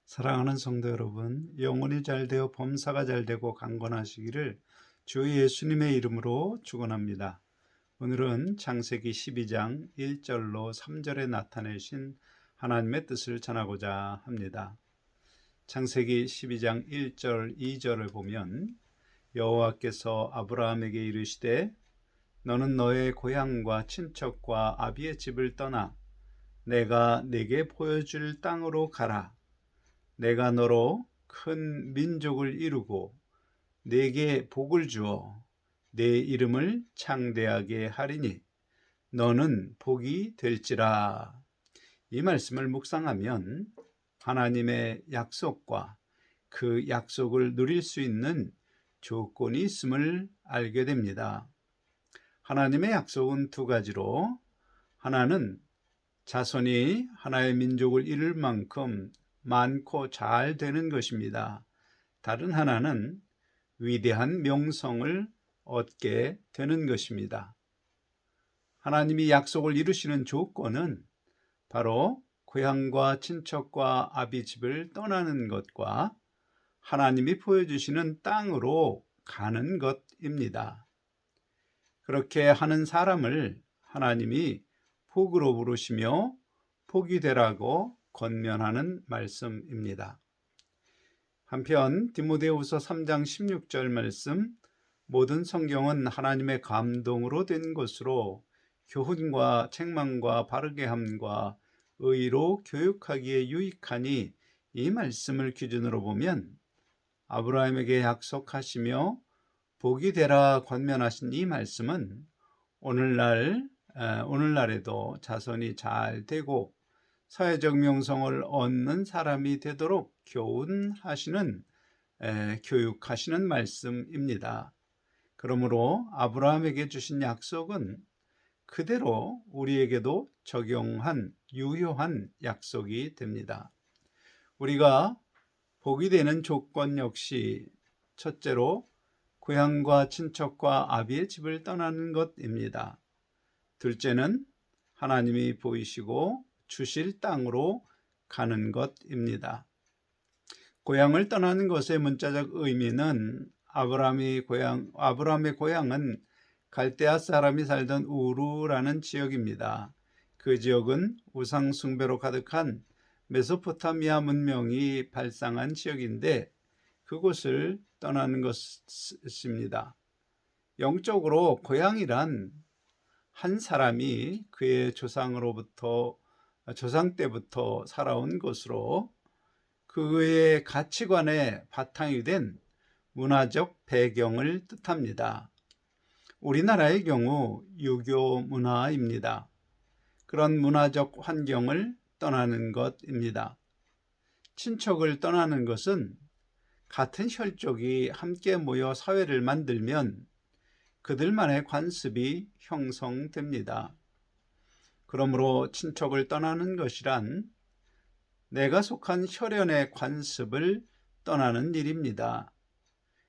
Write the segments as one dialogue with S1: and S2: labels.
S1: 사랑하는 성도 여러분, 영혼이 잘되어 범사가 잘되고 강건하시기를 주 예수님의 이름으로 축원합니다. 오늘은 창세기 12장 1절로 3절에 나타내신 하나님의 뜻을 전하고자 합니다. 창세기 12장 1절 2절을 보면 여호와께서 아브라함에게 이르시되 너는 너의 고향과 친척과 아비의 집을 떠나 내가 네게 보여줄 땅으로 가라. 내가 너로 큰 민족을 이루고 네게 복을 주어 네 이름을 창대하게 하리니 너는 복이 될지라. 이 말씀을 묵상하면 하나님의 약속과 그 약속을 누릴 수 있는 조건이 있음을 알게 됩니다. 하나님의 약속은 두 가지로, 하나는 자손이 하나의 민족을 이룰 만큼 많고 잘 되는 것입니다. 다른 하나는 위대한 명성을 얻게 되는 것입니다. 하나님이 약속을 이루시는 조건은 바로 고향과 친척과 아비 집을 떠나는 것과 하나님이 보여주시는 땅으로 가는 것입니다. 그렇게 하는 사람을 하나님이 복으로 부르시며 복이 되라고 권면하는 말씀입니다. 한편 디모데후서 3장 16절 말씀, 모든 성경은 하나님의 감동으로 된 것으로 교훈과 책망과 바르게 함과 의로 교육하기에 유익하니, 이 말씀을 기준으로 보면 아브라함에게 약속하시며 복이 되라 권면하신 이 말씀은 오늘날에도 자손이 잘 되고 사회적 명성을 얻는 사람이 되도록 교육하시는 말씀입니다. 그러므로 아브라함에게 주신 약속은 그대로 우리에게도 적용한 유효한 약속이 됩니다. 우리가 복이 되는 조건 역시 첫째로 고향과 친척과 아비의 집을 떠나는 것입니다. 둘째는 하나님이 보이시고 주실 땅으로 가는 것입니다. 고향을 떠나는 것의 문자적 의미는 아브라함의 고향은 갈대아 사람이 살던 우르라는 지역입니다. 그 지역은 우상 숭배로 가득한 메소포타미아 문명이 발상한 지역인데 그곳을 떠나는 것입니다. 영적으로 고향이란 한 사람이 그의 조상 때부터 살아온 것으로 그의 가치관의 바탕이 된 문화적 배경을 뜻합니다. 우리나라의 경우 유교 문화입니다. 그런 문화적 환경을 떠나는 것입니다. 친척을 떠나는 것은 같은 혈족이 함께 모여 사회를 만들면 그들만의 관습이 형성됩니다. 그러므로 친척을 떠나는 것이란 내가 속한 혈연의 관습을 떠나는 일입니다.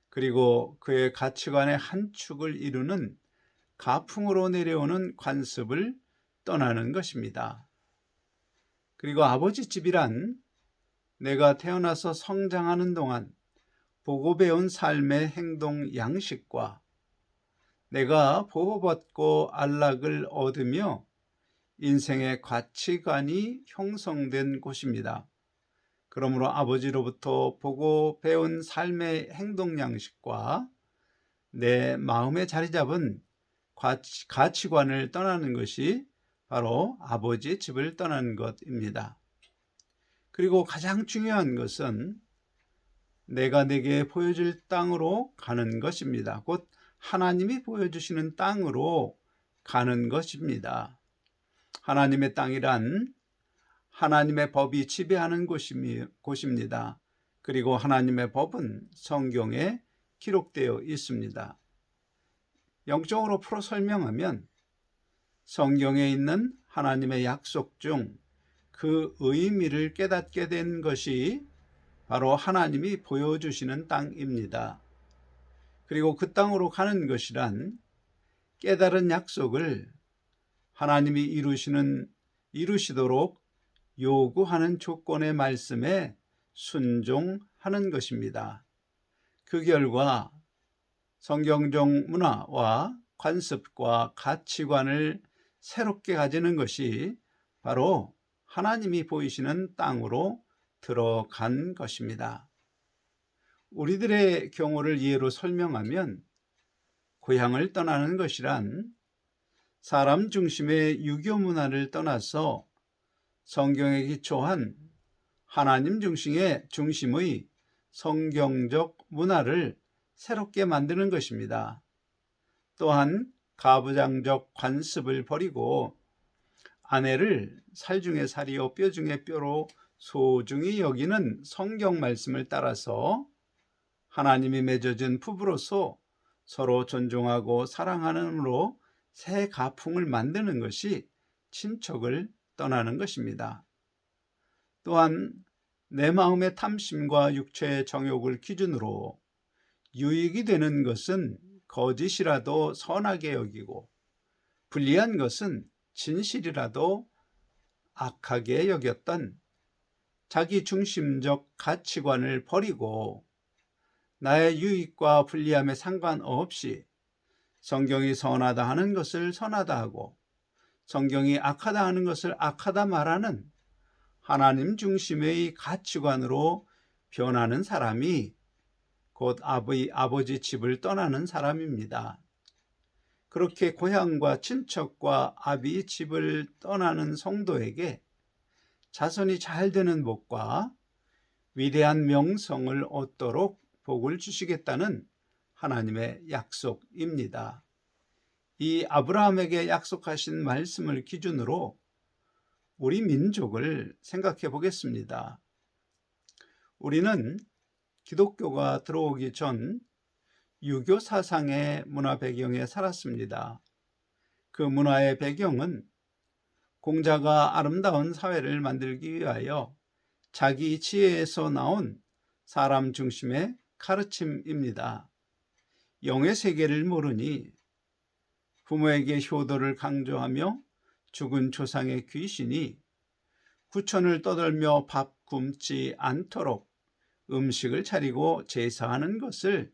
S1: 그리고 그의 가치관의 한 축을 이루는 가풍으로 내려오는 관습을 떠나는 것입니다. 그리고 아버지 집이란 내가 태어나서 성장하는 동안 보고 배운 삶의 행동 양식과 내가 보호받고 안락을 얻으며 인생의 가치관이 형성된 곳입니다. 그러므로 아버지로부터 보고 배운 삶의 행동 양식과 내 마음에 자리 잡은 가치관을 떠나는 것이 바로 아버지의 집을 떠나는 것입니다. 그리고 가장 중요한 것은 내가 내게 보여줄 땅으로 가는 것입니다. 곧 하나님이 보여주시는 땅으로 가는 것입니다. 하나님의 땅이란 하나님의 법이 지배하는 곳입니다. 그리고 하나님의 법은 성경에 기록되어 있습니다. 영적으로 풀어 설명하면 성경에 있는 하나님의 약속 중 그 의미를 깨닫게 된 것이 바로 하나님이 보여주시는 땅입니다. 그리고 그 땅으로 가는 것이란 깨달은 약속을 하나님이 이루시도록 요구하는 조건의 말씀에 순종하는 것입니다. 그 결과 성경적 문화와 관습과 가치관을 새롭게 가지는 것이 바로 하나님이 보이시는 땅으로 들어간 것입니다. 우리들의 경우를 예로 설명하면 고향을 떠나는 것이란 사람 중심의 유교 문화를 떠나서 성경에 기초한 하나님 중심의 성경적 문화를 새롭게 만드는 것입니다. 또한 가부장적 관습을 버리고 아내를 살 중에 살이요 뼈 중에 뼈로 소중히 여기는 성경 말씀을 따라서 하나님이 맺어준 부부로서 서로 존중하고 사랑하는으로 새 가풍을 만드는 것이 친척을 떠나는 것입니다. 또한 내 마음의 탐심과 육체의 정욕을 기준으로 유익이 되는 것은 거짓이라도 선하게 여기고 불리한 것은 진실이라도 악하게 여겼던 자기 중심적 가치관을 버리고 나의 유익과 불리함에 상관없이 성경이 선하다 하는 것을 선하다 하고 성경이 악하다 하는 것을 악하다 말하는 하나님 중심의 가치관으로 변하는 사람이 곧 아버지 집을 떠나는 사람입니다. 그렇게 고향과 친척과 아비 집을 떠나는 성도에게 자손이 잘 되는 복과 위대한 명성을 얻도록 복을 주시겠다는 하나님의 약속입니다. 이 아브라함에게 약속하신 말씀을 기준으로 우리 민족을 생각해 보겠습니다. 우리는 기독교가 들어오기 전 유교 사상의 문화 배경에 살았습니다. 그 문화의 배경은 공자가 아름다운 사회를 만들기 위하여 자기 지혜에서 나온 사람 중심의 가르침입니다. 영의 세계를 모르니 부모에게 효도를 강조하며 죽은 조상의 귀신이 구천을 떠들며 밥 굶지 않도록 음식을 차리고 제사하는 것을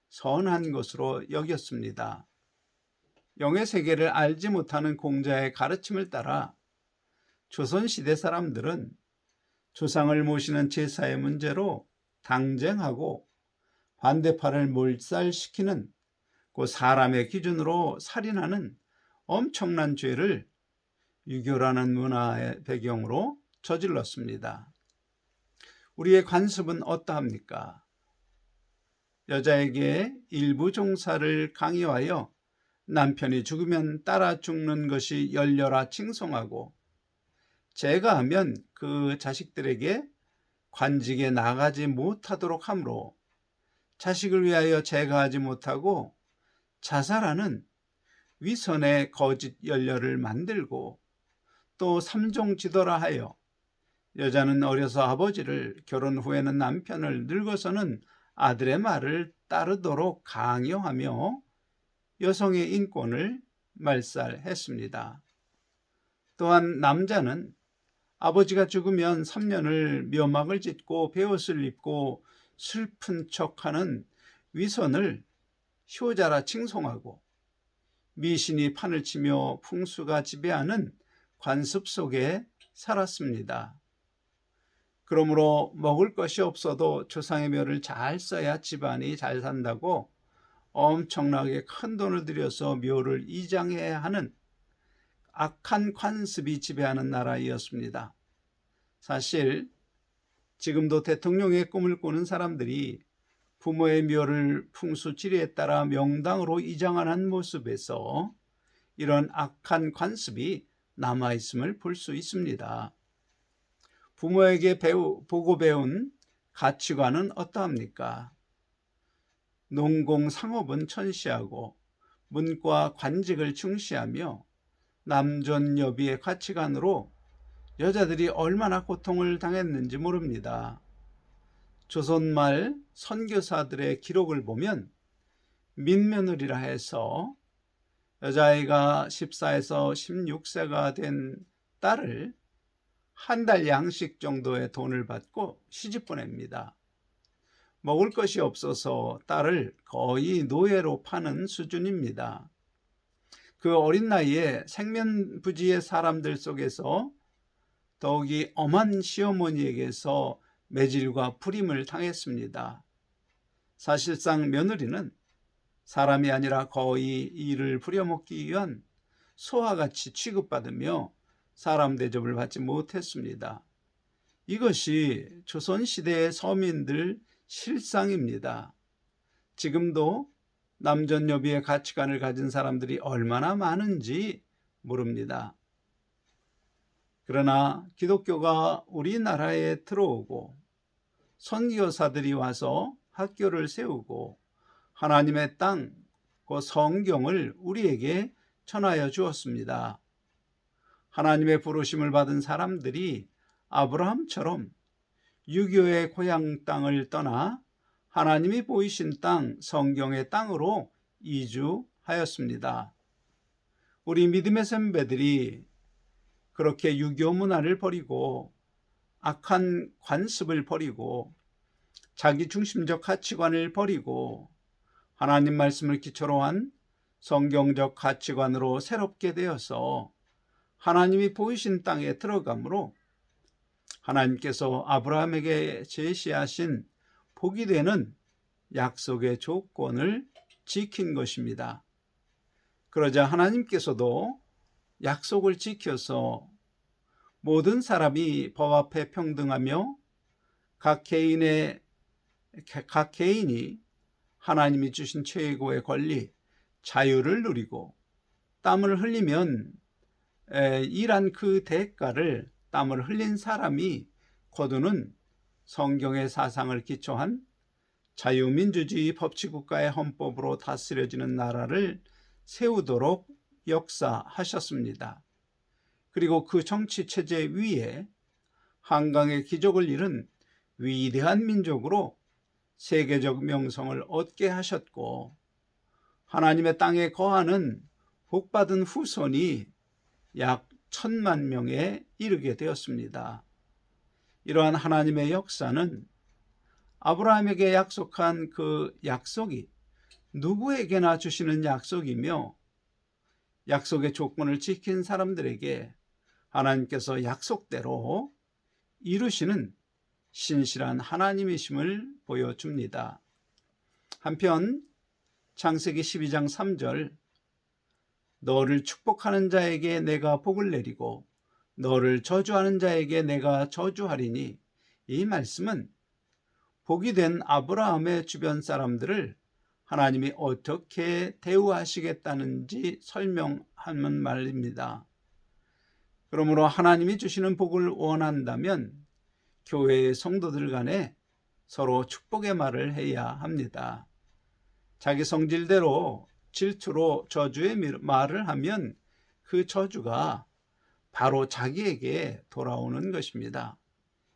S1: 선한 것으로 여겼습니다. 영의 세계를 알지 못하는 공자의 가르침을 따라 조선시대 사람들은 조상을 모시는 제사의 문제로 당쟁하고 반대파를 몰살시키는 그 사람의 기준으로 살인하는 엄청난 죄를 유교라는 문화의 배경으로 저질렀습니다. 우리의 관습은 어떠합니까? 여자에게 일부 종사를 강요하여 남편이 죽으면 따라 죽는 것이 열려라 칭송하고 제가하면 그 자식들에게 관직에 나가지 못하도록 하므로 자식을 위하여 제가하지 못하고 자살하는 위선의 거짓 연려를 만들고 또 삼종지도라 하여 여자는 어려서 아버지를, 결혼 후에는 남편을, 늙어서는 아들의 말을 따르도록 강요하며 여성의 인권을 말살했습니다. 또한 남자는 아버지가 죽으면 3년을 묘막을 짓고 베옷을 입고 슬픈 척하는 위선을 효자라 칭송하고 미신이 판을 치며 풍수가 지배하는 관습 속에 살았습니다. 그러므로 먹을 것이 없어도 조상의 묘를 잘 써야 집안이 잘 산다고 엄청나게 큰 돈을 들여서 묘를 이장해야 하는 악한 관습이 지배하는 나라이었습니다. 사실 지금도 대통령의 꿈을 꾸는 사람들이 부모의 묘를 풍수지리에 따라 명당으로 이장하는 모습에서 이런 악한 관습이 남아있음을 볼 수 있습니다. 부모에게 보고 배운 가치관은 어떠합니까? 농공상업은 천시하고 문과 관직을 중시하며 남존여비의 가치관으로 여자들이 얼마나 고통을 당했는지 모릅니다. 조선 말 선교사들의 기록을 보면 민며느리라 해서 여자아이가 14에서 16세가 된 딸을 한 달 양식 정도의 돈을 받고 시집 보냅니다. 먹을 것이 없어서 딸을 거의 노예로 파는 수준입니다. 그 어린 나이에 생면부지의 사람들 속에서 더욱이 엄한 시어머니에게서 매질과 불임을 당했습니다. 사실상 며느리는 사람이 아니라 거의 이를 부려먹기 위한 소와 같이 취급받으며 사람 대접을 받지 못했습니다. 이것이 조선시대의 서민들 실상입니다. 지금도 남존여비의 가치관을 가진 사람들이 얼마나 많은지 모릅니다. 그러나 기독교가 우리나라에 들어오고 선교사들이 와서 학교를 세우고 하나님의 땅, 그 성경을 우리에게 전하여 주었습니다. 하나님의 부르심을 받은 사람들이 아브라함처럼 유교의 고향 땅을 떠나 하나님이 보이신 땅, 성경의 땅으로 이주하였습니다. 우리 믿음의 선배들이 그렇게 유교 문화를 버리고 악한 관습을 버리고 자기 중심적 가치관을 버리고 하나님 말씀을 기초로 한 성경적 가치관으로 새롭게 되어서 하나님이 보이신 땅에 들어가므로 하나님께서 아브라함에게 제시하신 복이 되는 약속의 조건을 지킨 것입니다. 그러자 하나님께서도 약속을 지켜서 모든 사람이 법 앞에 평등하며 각 개인이 하나님이 주신 최고의 권리, 자유를 누리고 땀을 흘리면 일한 그 대가를 땀을 흘린 사람이 거두는 성경의 사상을 기초한 자유민주주의 법치국가의 헌법으로 다스려지는 나라를 세우도록 역사하셨습니다. 그리고 그 정치체제 위에 한강의 기적을 이룬 위대한 민족으로 세계적 명성을 얻게 하셨고 하나님의 땅에 거하는 복받은 후손이 약 1,000만 명에 이르게 되었습니다. 이러한 하나님의 역사는 아브라함에게 약속한 그 약속이 누구에게나 주시는 약속이며 약속의 조건을 지킨 사람들에게 하나님께서 약속대로 이루시는 신실한 하나님이심을 보여줍니다. 한편 창세기 12장 3절 너를 축복하는 자에게 내가 복을 내리고 너를 저주하는 자에게 내가 저주하리니 이 말씀은 복이 된 아브라함의 주변 사람들을 하나님이 어떻게 대우하시겠다는지 설명하는 말입니다. 그러므로 하나님이 주시는 복을 원한다면 교회의 성도들 간에 서로 축복의 말을 해야 합니다. 자기 성질대로 질투로 저주의 말을 하면 그 저주가 바로 자기에게 돌아오는 것입니다.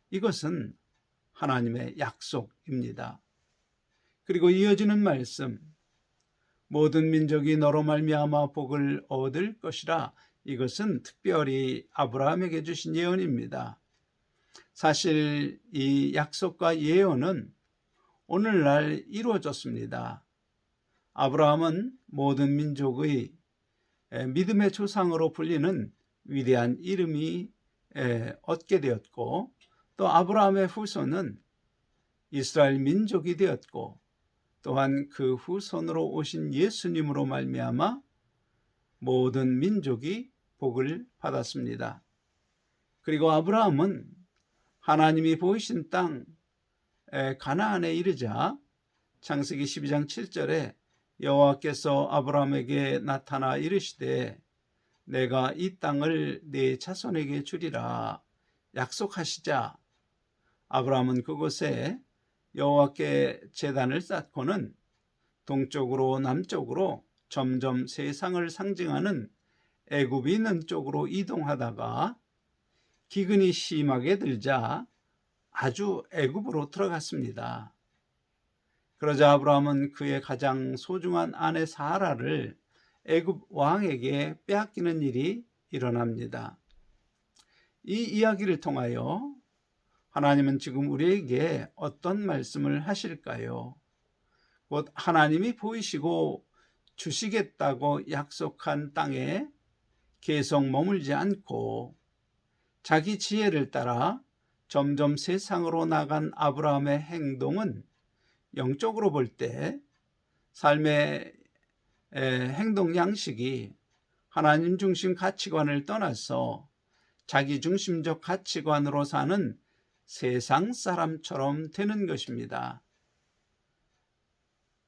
S1: 이것은 하나님의 약속입니다. 그리고 이어지는 말씀, 모든 민족이 너로 말미암아 복을 얻을 것이라. 이것은 특별히 아브라함에게 주신 예언입니다. 사실 이 약속과 예언은 오늘날 이루어졌습니다. 아브라함은 모든 민족의 믿음의 조상으로 불리는 위대한 이름이 얻게 되었고 또 아브라함의 후손은 이스라엘 민족이 되었고 또한 그 후손으로 오신 예수님으로 말미암아 모든 민족이 복을 받았습니다. 그리고 아브라함은 하나님이 보이신 땅 가나안에 이르자 창세기 12장 7절에 여호와께서 아브라함에게 나타나 이르시되 내가 이 땅을 네 자손에게 주리라 약속하시자 아브라함은 그곳에 여호와께 제단을 쌓고는 동쪽으로 남쪽으로 점점 세상을 상징하는 애굽이 있는 쪽으로 이동하다가 기근이 심하게 들자 아주 애굽으로 들어갔습니다. 그러자 아브라함은 그의 가장 소중한 아내 사라를 애굽 왕에게 빼앗기는 일이 일어납니다. 이 이야기를 통하여 하나님은 지금 우리에게 어떤 말씀을 하실까요? 곧 하나님이 보이시고 주시겠다고 약속한 땅에 계속 머물지 않고 자기 지혜를 따라 점점 세상으로 나간 아브라함의 행동은 영적으로 볼 때 삶의 행동 양식이 하나님 중심 가치관을 떠나서 자기 중심적 가치관으로 사는 세상 사람처럼 되는 것입니다.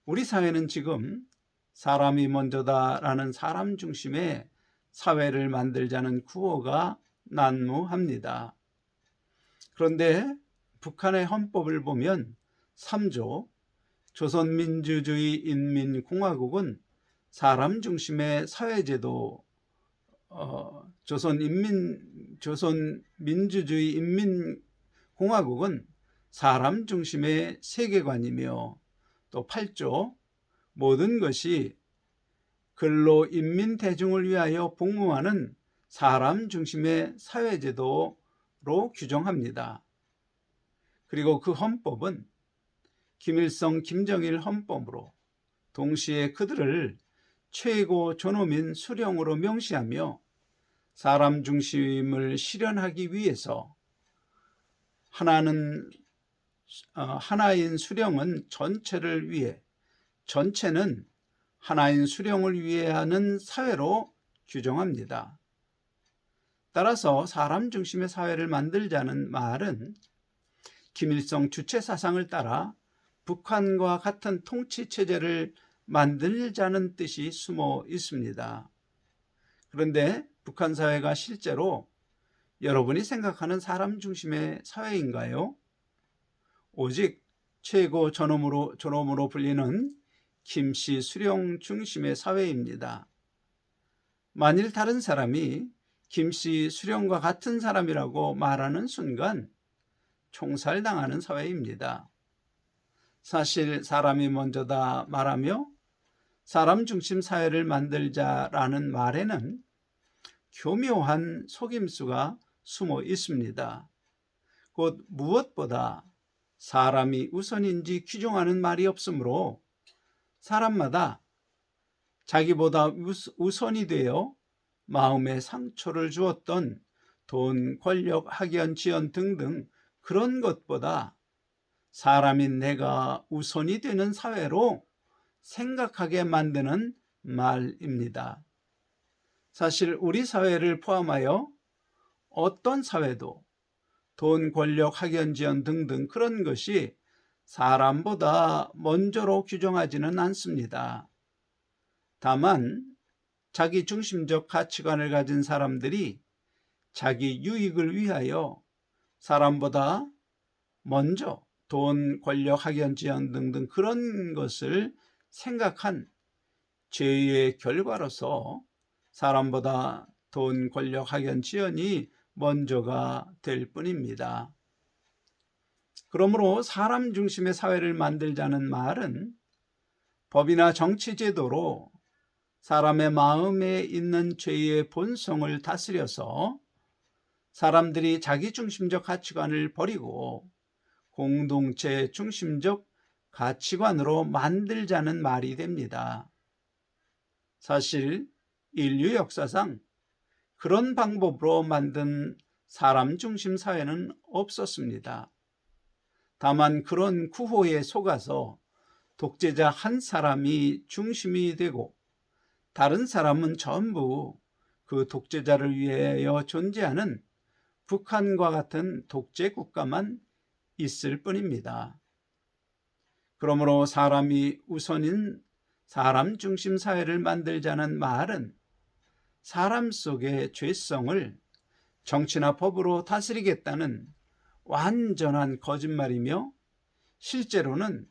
S1: 우리 사회는 지금 사람이 먼저다라는 사람 중심의 사회를 만들자는 구호가 난무합니다. 그런데 북한의 헌법을 보면 3조 조선민주주의 인민공화국은 사람 중심의 사회제도, 조선민주주의 인민공화국은 사람 중심의 세계관이며, 또 8조 모든 것이 근로 인민 대중을 위하여 복무하는 사람 중심의 사회제도로 규정합니다. 그리고 그 헌법은 김일성, 김정일 헌법으로 동시에 그들을 최고 존엄인 수령으로 명시하며 사람 중심을 실현하기 위해서 하나인 수령은 전체를 위해, 전체는 하나인 수령을 위해 하는 사회로 규정합니다. 따라서 사람 중심의 사회를 만들자는 말은 김일성 주체 사상을 따라 북한과 같은 통치 체제를 만들자는 뜻이 숨어 있습니다. 그런데 북한 사회가 실제로 여러분이 생각하는 사람 중심의 사회인가요? 오직 최고 존엄으로 불리는 김씨 수령 중심의 사회입니다. 만일 다른 사람이 김씨 수령과 같은 사람이라고 말하는 순간 총살당하는 사회입니다. 사실 사람이 먼저다 말하며 사람 중심 사회를 만들자라는 말에는 교묘한 속임수가 숨어 있습니다. 곧 무엇보다 사람이 우선인지 규정하는 말이 없으므로 사람마다 자기보다 우선이 되어 마음에 상처를 주었던 돈, 권력, 학연, 지연 등등 그런 것보다 사람인 내가 우선이 되는 사회로 생각하게 만드는 말입니다. 사실 우리 사회를 포함하여 어떤 사회도 돈, 권력, 학연, 지연 등등 그런 것이 사람보다 먼저로 규정하지는 않습니다. 다만 자기 중심적 가치관을 가진 사람들이 자기 유익을 위하여 사람보다 먼저 돈, 권력, 학연, 지연 등등 그런 것을 생각한 죄의 결과로서 사람보다 돈, 권력, 학연, 지연이 먼저가 될 뿐입니다. 그러므로 사람 중심의 사회를 만들자는 말은 법이나 정치 제도로 사람의 마음에 있는 죄의 본성을 다스려서 사람들이 자기 중심적 가치관을 버리고 공동체 중심적 가치관으로 만들자는 말이 됩니다. 사실 인류 역사상 그런 방법으로 만든 사람 중심 사회는 없었습니다. 다만 그런 구호에 속아서 독재자 한 사람이 중심이 되고 다른 사람은 전부 그 독재자를 위하여 존재하는 북한과 같은 독재 국가만 있을 뿐입니다. 그러므로 사람이 우선인 사람 중심 사회를 만들자는 말은 사람 속의 죄성을 정치나 법으로 다스리겠다는 완전한 거짓말이며 실제로는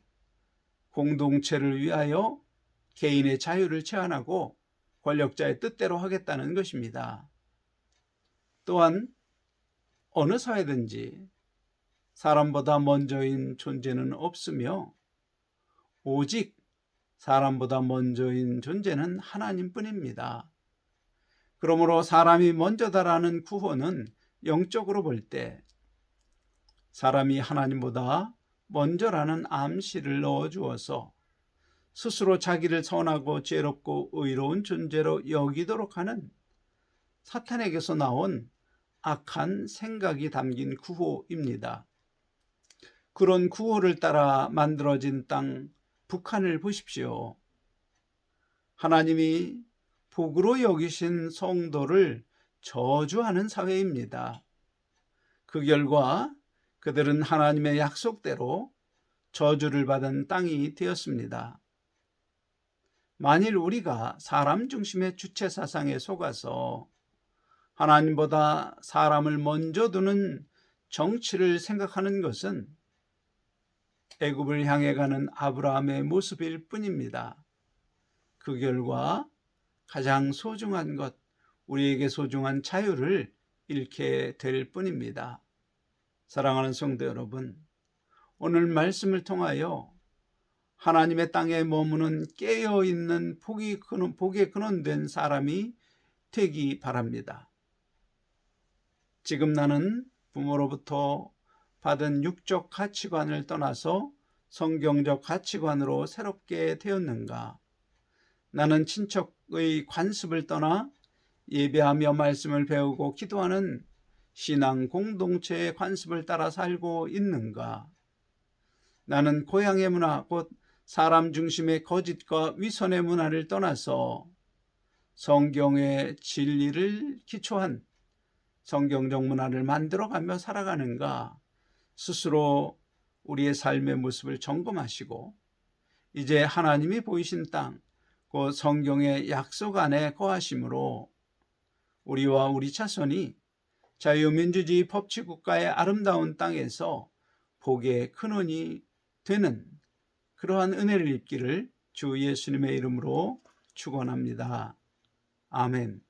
S1: 공동체를 위하여 개인의 자유를 제한하고 권력자의 뜻대로 하겠다는 것입니다. 또한 어느 사회든지 사람보다 먼저인 존재는 없으며 오직 사람보다 먼저인 존재는 하나님뿐입니다. 그러므로 사람이 먼저다라는 구호는 영적으로 볼 때 사람이 하나님보다 먼저라는 암시를 넣어주어서 스스로 자기를 선하고 죄롭고 의로운 존재로 여기도록 하는 사탄에게서 나온 악한 생각이 담긴 구호입니다. 그런 구호를 따라 만들어진 땅 북한을 보십시오. 하나님이 복으로 여기신 성도를 저주하는 사회입니다. 그 결과 그들은 하나님의 약속대로 저주를 받은 땅이 되었습니다. 만일 우리가 사람 중심의 주체 사상에 속아서 하나님보다 사람을 먼저 두는 정치를 생각하는 것은 애굽을 향해 가는 아브라함의 모습일 뿐입니다. 그 결과 가장 소중한 것, 우리에게 소중한 자유를 잃게 될 뿐입니다. 사랑하는 성도 여러분, 오늘 말씀을 통하여 하나님의 땅에 머무는 깨어있는 복에 근원된 사람이 되기 바랍니다. 지금 나는 부모로부터 받은 육적 가치관을 떠나서 성경적 가치관으로 새롭게 되었는가? 나는 친척의 관습을 떠나 예배하며 말씀을 배우고 기도하는 신앙 공동체의 관습을 따라 살고 있는가? 나는 고향의 문화, 곧 사람 중심의 거짓과 위선의 문화를 떠나서 성경의 진리를 기초한 성경적 문화를 만들어가며 살아가는가? 스스로 우리의 삶의 모습을 점검하시고 이제 하나님이 보이신 땅, 그 성경의 약속 안에 거하심으로 우리와 우리 자손이 자유민주주의 법치국가의 아름다운 땅에서 복의 근원이 되는 그러한 은혜를 입기를 주 예수님의 이름으로 축원합니다. 아멘.